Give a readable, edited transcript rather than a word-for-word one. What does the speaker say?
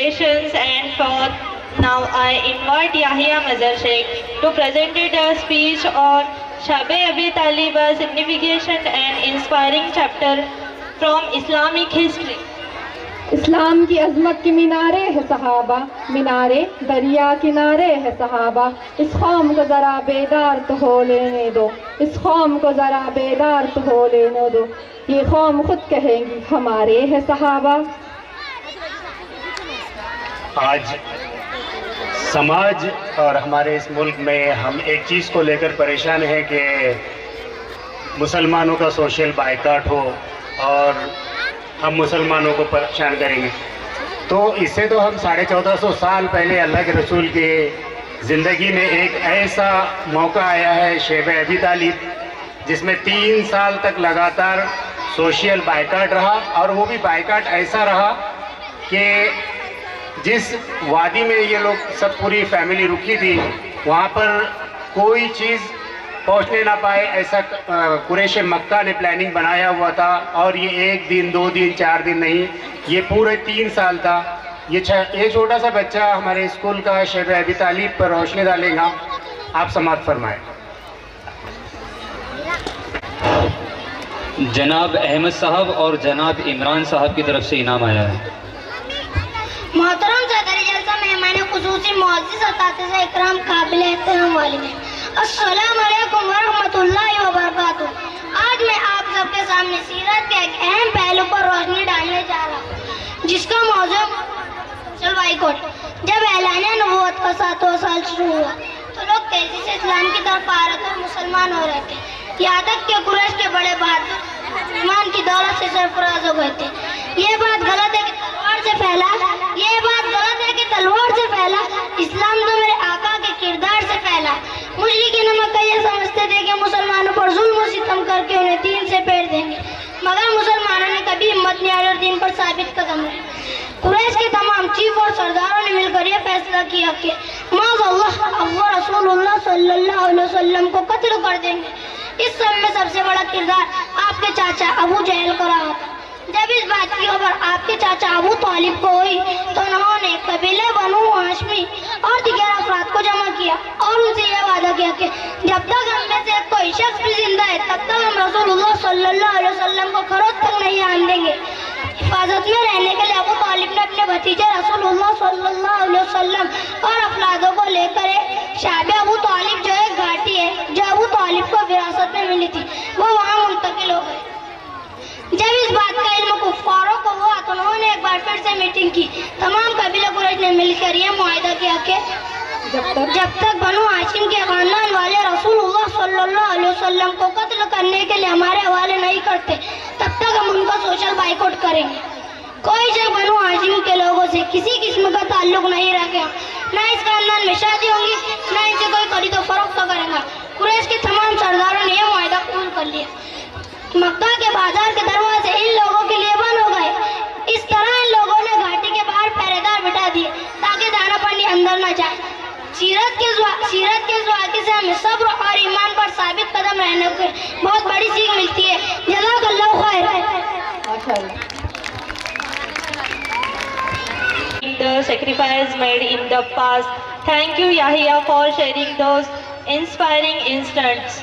patience and thought. Now I invite Yahya Mazhar Sheikh to present a speech on Shab Abi Talib, a significant and inspiring chapter from Islamic history. اسلام کی عظمت کے مینارے ہے صحابہ، مینارے دریا کنارے ہے صحابہ، اس قوم کو ذرا بیدار تو ہو لینے دو، اس قوم کو ذرا بیدار تو ہو لینے دو، یہ قوم خود کہیں گی ہمارے ہے صحابہ۔ آج سماج اور ہمارے اس ملک میں ہم ایک چیز کو لے کر پریشان ہیں کہ مسلمانوں کا سوشل بائیکاٹ ہو اور ہم مسلمانوں کو پریشان کریں گے۔ تو اس سے تو ہم 1450 سال پہلے اللہ کے رسول کے زندگی میں ایک ایسا موقع آیا ہے شیب ابی طالب، جس میں 3 سال تک لگاتار سوشل بائیکاٹ رہا، اور وہ بھی بائیکاٹ ایسا رہا کہ جس وادی میں یہ لوگ سب پوری فیملی رکی تھی وہاں پر کوئی چیز پہنچنے نہ پائے، ایسا قریش مکہ نے پلاننگ بنایا ہوا تھا، اور یہ 1 دن 2 دن 4 دن نہیں، یہ پورے 3 سال تھا۔ یہ چھوٹا سا بچہ ہمارے اسکول کا شیب ابی طالب پر روشنی ڈالے گا، آپ سماعت فرمائیں۔ جناب احمد صاحب اور جناب عمران صاحب کی طرف سے انعام آیا ہے۔ محترم صدر جلسہ، مہمان خصوصی، معزز اساتذہ اکرام، قابل احترام والدین، السلام علیکم ورحمۃ اللہ وبرکاتہ۔ آج میں آپ سب کے سامنے سیرت کے ایک اہم پہلو پر روشنی ڈالنے جا رہا ہوں، جس کا موضوع سوشل بائیکاٹ۔ جب اعلانیہ نبوت کا 7واں سال شروع ہوا تو لوگ تیزی سے اسلام کی طرف آ رہے تھے اور مسلمان ہو رہے تھے، یہاں تک کہ قریش کے بڑے بہادر ایمان کی دولت سے سرفراز ہو گئے تھے۔ یہ بات غلط ہے کہ تلوار سے پھیلا، اسلام تو میرے آقا کے کردار سے پھیلا۔ مشرکین مکہ یہ سمجھتے تھے کہ مسلمانوں پر ظلم و ستم کر کے انہیں دین سے پھیر دیں گے، مگر مسلمانوں نے کبھی ہمت نہیں ہاری اور دین پر ثابت قدم رہے۔ قریش کے تمام چیف اور سرداروں نے مل کر یہ فیصلہ کیا کہ معاذ اللہ وہ رسول اللہ صلی اللہ علیہ وسلم کو قتل کر دیں گے۔ اس سب میں سب سے بڑا کردار آپ کے چاچا ابو جہل کو رہا تھا۔ جب اس بات کی خبر آپ کے چاچا ابو طالب کو ہوئی تو انہوں نے قبیلے بنو ہاشمی اور دیگر افراد کو جمع کیا اور ان سے یہ وعدہ کیا کہ جب تک ہم میں سے کوئی شخص بھی زندہ ہے تب تک ہم رسول اللہ صلی اللہ علیہ وسلم کو خروج تک نہیں آنے دیں گے۔ حفاظت میں رہنے کے لیے ابو طالب نے اپنے بھتیجے رسول اللہ صلی اللہ علیہ وسلم اور افرادوں کو لے کر شعب ابو طالب جو ایک گھاٹی ہے جو ابو طالب کو وراثت میں ملی تھی وہ وہاں منتقل ہو گئے۔ جب اس بات کا علم کفاروں کو ہوا تو انہوں نے ایک بار پھر سے میٹنگ کی۔ تمام قبیلہ قریش نے مل کر یہ معاہدہ کیا کہ جب تک بنو ہاشم کے خاندان والے رسول اللہ صلی اللہ علیہ وسلم کو قتل کرنے کے لیے ہمارے حوالے نہیں کرتے تب تک ہم ان کا سوشل بائیکاٹ کریں گے۔ کوئی شخص بنو ہاشم کے لوگوں سے کسی قسم کا تعلق نہیں رکھے گا، نہ اس خاندان میں شادی ہوں گی، نہ ان سے کوئی خرید و فروخت کرے گا۔ قریش کے تمام سرداروں نے یہ معاہدہ قبول کر لیا۔ مکہ کے بازار کے دروازے ان لوگوں کے لیے بند ہو گئے۔ اس طرح ان لوگوں نے گھاٹی کے باہر پہرے دار بٹھا دیے تاکہ دانا پانی اندر نہ جائے۔ سیرت کے اس واقعے سے ہمیں صبر اور ایمان پر ثابت قدم رہنے کی بہت بڑی سیکھ ملتی ہے۔ جزاک اللہ خیر۔ The sacrifice made in the past. Thank you, Yahya, for sharing those inspiring instants.